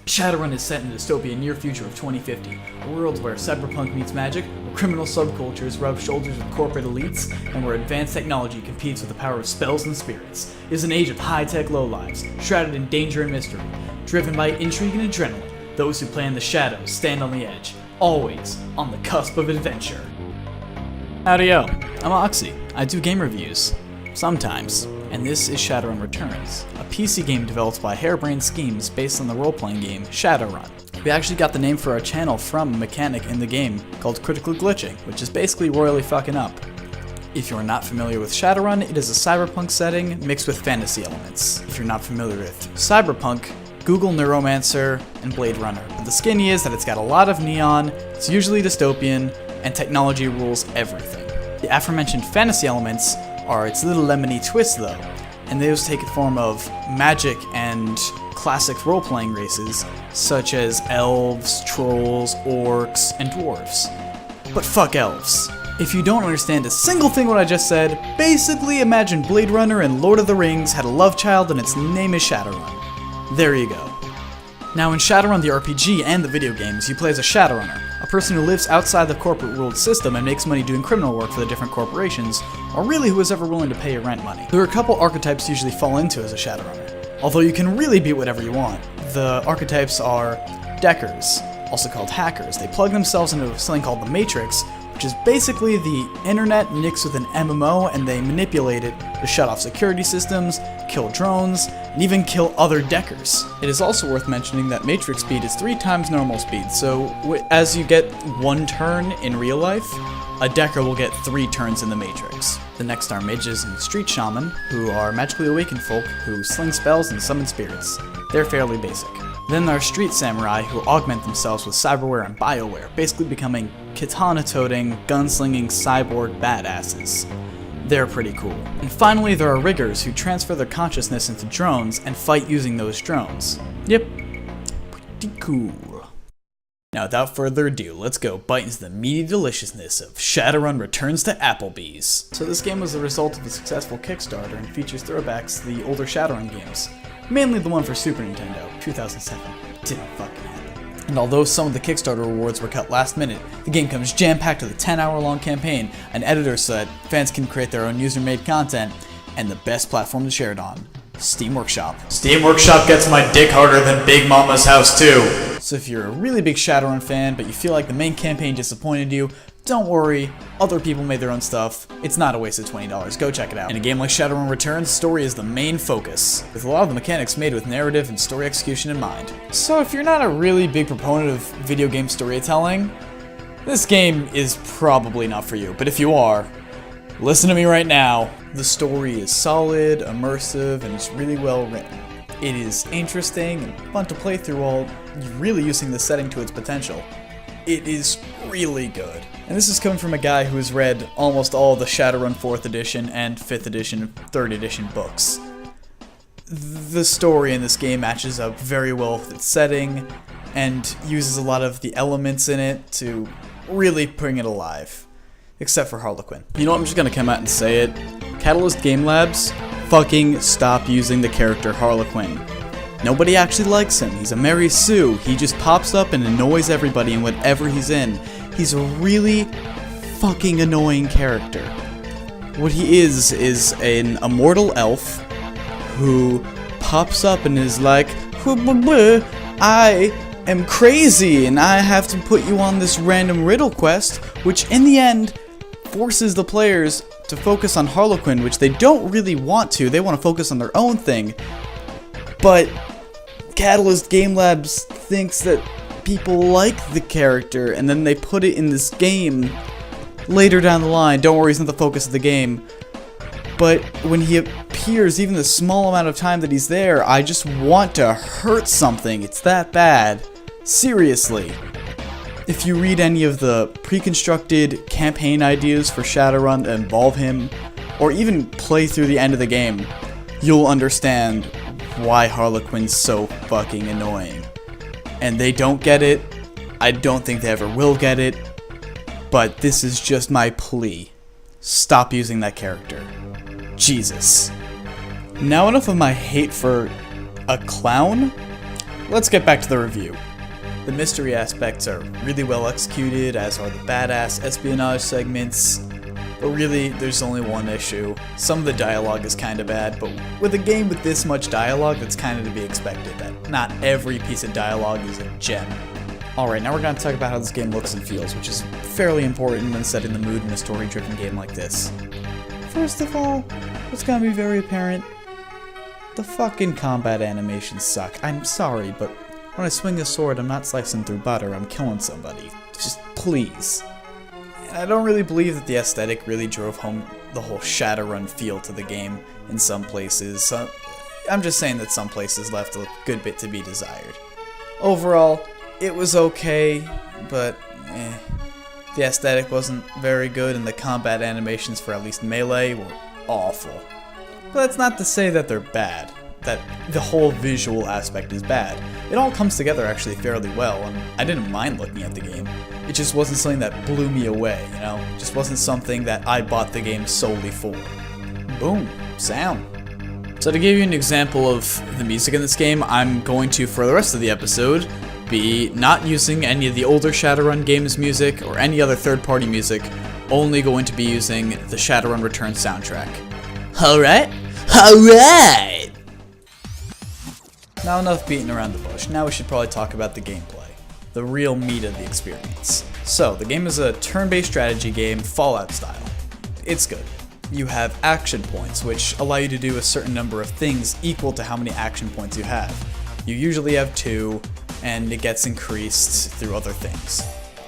Shadowrun is set in the dystopian near future of 2050, a world where cyberpunk meets magic, where criminal subcultures rub shoulders with corporate elites, and where advanced technology competes with the power of spells and spirits. It is an age of high-tech lowlives, shrouded in danger and mystery, driven by intrigue and adrenaline. Those who play in the shadows stand on the edge, always on the cusp of adventure. Howdy yo, I'm Oxy. I do game reviews. Sometimes. And this is Shadowrun Returns, a PC game developed by Harebrained Schemes based on the role-playing game Shadowrun. We actually got the name for our channel from a mechanic in the game called critically glitching, which is basically royally fucking up. If you're not familiar with Shadowrun, it is a cyberpunk setting mixed with fantasy elements. If you're not familiar with cyberpunk, Google Neuromancer and Blade Runner. But the skinny is that it's got a lot of neon, it's usually dystopian, and technology rules everything. The aforementioned fantasy elements are its little lemony twists though, and those take the form of magic and classic role-playing races such as elves, trolls, orcs, and dwarves. But fuck elves. If you don't understand a single thing what I just said, basically imagine Blade Runner and Lord of the Rings had a love child and its name is Shadowrun. There you go. Now in Shadowrun the RPG and the video games, you play as a Shadowrunner, a person who lives outside the corporate world system and makes money doing criminal work for the different corporations, or really who is ever willing to pay your rent money. There are a couple archetypes you usually fall into as a Shadowrunner, although you can really be whatever you want. The archetypes are Deckers, also called hackers. They plug themselves into something called the Matrix, which is basically the internet mixed with an MMO, and they manipulate it to shut off security systems, kill drones, and even kill other Deckers. It is also worth mentioning that Matrix speed is 3 times normal speed, so as you get 1 turn in real life, a Decker will get 3 turns in the Matrix. The next are mages and street shaman, who are magically awakened folk who sling spells and summon spirits. They're fairly basic. Then there are street samurai who augment themselves with cyberware and bioware, basically becoming katana-toting, gunslinging cyborg badasses. They're pretty cool. And finally there are riggers who transfer their consciousness into drones and fight using those drones. Yep, pretty cool. Now without further ado, let's go bite into the meaty deliciousness of Shadowrun Returns to Applebee's. So this game was the result of a successful Kickstarter and features throwbacks to the older Shadowrun games. Mainly the one for Super Nintendo, 2007. Didn't fucking happen. And although some of the Kickstarter rewards were cut last minute, the game comes jam-packed with a 10-hour-long campaign, an editor so that fans can create their own user-made content, and the best platform to share it on, Steam Workshop. Steam Workshop gets my dick harder than Big Mama's house too! So if you're a really big Shadowrun fan, but you feel like the main campaign disappointed you, don't worry, other people made their own stuff. It's not a waste of $20, go check it out. In a game like Shadowrun Returns, story is the main focus, with a lot of the mechanics made with narrative and story execution in mind. So if you're not a really big proponent of video game storytelling, this game is probably not for you, but if you are, listen to me right now. The story is solid, immersive, and it's really well written. It is interesting and fun to play through while really using the setting to its potential. It is really good. And this is coming from a guy who has read almost all the Shadowrun 4th edition and 5th edition and 3rd edition books. The story in this game matches up very well with its setting and uses a lot of the elements in it to really bring it alive. Except for Harlequin. You know what, I'm just gonna come out and say it. Catalyst Game Labs, fucking stop using the character Harlequin. Nobody actually likes him. He's a Mary Sue. He just pops up and annoys everybody in whatever he's in. He's a really fucking annoying character. What he is an immortal elf who pops up and is like, I am crazy and I have to put you on this random riddle quest, which in the end forces the players to focus on Harlequin, which they don't really want to. They want to focus on their own thing. But Catalyst Game Labs thinks that people like the character, and then they put it in this game later down the line. Don't worry, he's not the focus of the game. But when he appears, even the small amount of time that he's there, I just want to hurt something. It's that bad. Seriously. If you read any of the pre-constructed campaign ideas for Shadowrun that involve him, or even play through the end of the game, you'll understand why Harlequin's so fucking annoying. And they don't get it. I don't think they ever will get it. But this is just my plea. Stop using that character. Jesus. Now enough of my hate for a clown. let's get back to the review. The mystery aspects are really well executed, as are the badass espionage segments, but really there's only one issue. Some of the dialogue is kinda bad, but with a game with this much dialogue, that's kinda to be expected, that not every piece of dialogue is a gem. Alright, now we're gonna talk about how this game looks and feels, which is fairly important when setting the mood in a story-driven game like this. First of all, it's gonna be very apparent, the fucking combat animations suck. I'm sorry, but when I swing a sword, I'm not slicing through butter, I'm killing somebody. Just please. And I don't really believe that the aesthetic really drove home the whole Shadowrun feel to the game in some places. So I'm just saying that some places left a good bit to be desired. Overall, it was okay, but the aesthetic wasn't very good, and the combat animations for at least Melee were awful. But that's not to say that they're bad, that the whole visual aspect is bad. It all comes together actually fairly well, and I didn't mind looking at the game. It just wasn't something that blew me away, you know? It just wasn't something that I bought the game solely for. Boom. Sound. So to give you an example of the music in this game, I'm going to, for the rest of the episode, be not using any of the older Shadowrun games music or any other third-party music, only going to be using the Shadowrun Return soundtrack. Alright? Alright! Now enough beating around the bush, now we should probably talk about the gameplay. The real meat of the experience. So, the game is a turn-based strategy game, Fallout style. It's good. You have action points, which allow you to do a certain number of things equal to how many action points you have. You usually have 2, and it gets increased through other things.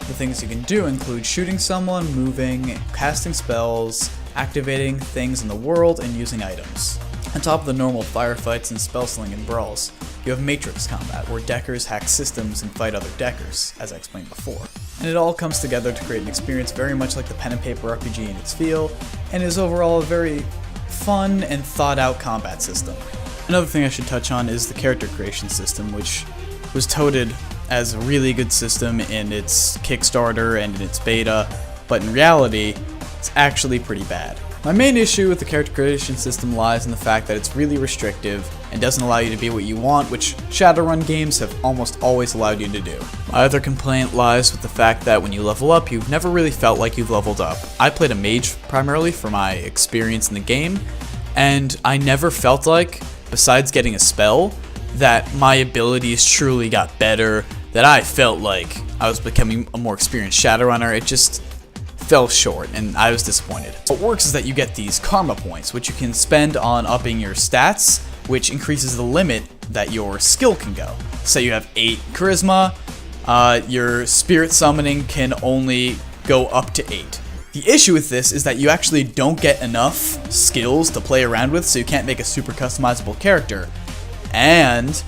The things you can do include shooting someone, moving, casting spells, activating things in the world, and using items. On top of the normal firefights and spellsling and brawls, you have Matrix combat, where deckers hack systems and fight other deckers, as I explained before. And it all comes together to create an experience very much like the pen and paper RPG in its feel, and is overall a very fun and thought out combat system. Another thing I should touch on is the character creation system, which was touted as a really good system in its Kickstarter and in its beta, but in reality, it's actually pretty bad. My main issue with the character creation system lies in the fact that it's really restrictive and doesn't allow you to be what you want, which Shadowrun games have almost always allowed you to do. My other complaint lies with the fact that when you level up, you've never really felt like you've leveled up. I played a mage primarily for my experience in the game, and I never felt like, besides getting a spell, that my abilities truly got better, that I felt like I was becoming a more experienced Shadowrunner. It just fell short, and I was disappointed. What works is that you get these karma points, which you can spend on upping your stats, which increases the limit that your skill can go. Say you have 8 charisma, your spirit summoning can only go up to 8. The issue with this is that you actually don't get enough skills to play around with, so you can't make a super customizable character. And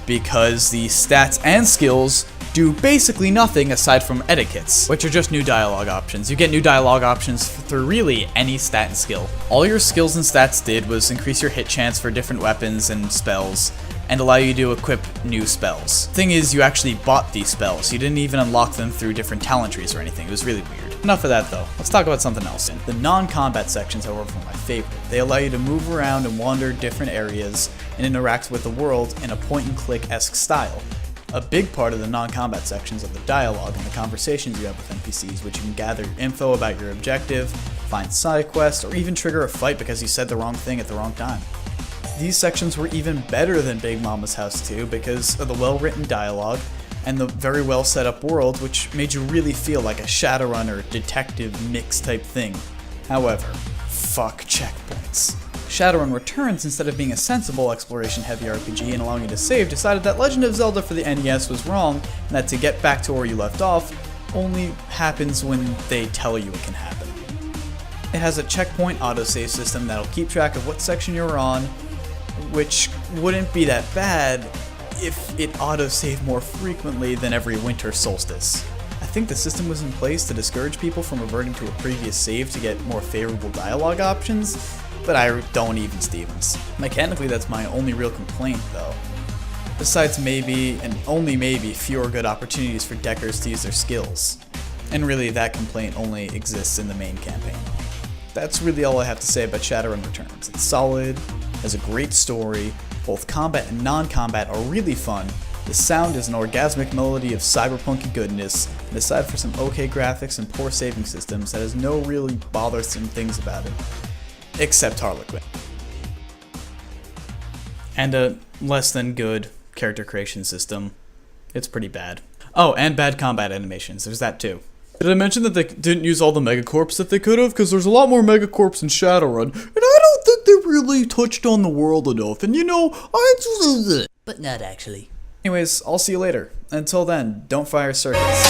because the stats and skills do basically nothing aside from etiquettes, which are just new dialogue options. You get new dialogue options through really any stat and skill. All your skills and stats did was increase your hit chance for different weapons and spells, and allow you to equip new spells. Thing is, you actually bought these spells. You didn't even unlock them through different talent trees or anything. It was really weird. Enough of that though. Let's talk about something else. The non-combat sections, however, are my favorite. They allow you to move around and wander different areas and interact with the world in a point-and-click-esque style. A big part of the non-combat sections are the dialogue and the conversations you have with NPCs, which you can gather info about your objective, find side quests, or even trigger a fight because you said the wrong thing at the wrong time. These sections were even better than Big Mama's House 2 because of the well-written dialogue and the very well set up world, which made you really feel like a Shadowrun or detective mix type thing. However, fuck checkpoints. Shadowrun Returns, instead of being a sensible exploration-heavy RPG and allowing you to save, decided that Legend of Zelda for the NES was wrong, and that to get back to where you left off only happens when they tell you it can happen. It has a checkpoint autosave system that'll keep track of what section you're on, which wouldn't be that bad if it autosaved more frequently than every winter solstice. I think the system was in place to discourage people from reverting to a previous save to get more favorable dialogue options, but I don't even Stevens. Mechanically, that's my only real complaint though. Besides maybe, and only maybe, fewer good opportunities for deckers to use their skills. And really, that complaint only exists in the main campaign. That's really all I have to say about Shadowrun Returns. It's solid, has a great story, both combat and non-combat are really fun, The sound is an orgasmic melody of cyberpunky goodness, and aside for some okay graphics and poor saving systems, that has no really bothersome things about it. Except Harlequin. And a less than good character creation system. It's pretty bad. Oh, and bad combat animations, there's that too. Did I mention that they didn't use all the megacorps that they could have? Because there's a lot more megacorps in Shadowrun, and I don't think they really touched on the world enough, and you know, But not actually. Anyways, I'll see you later. Until then, don't fire circuits.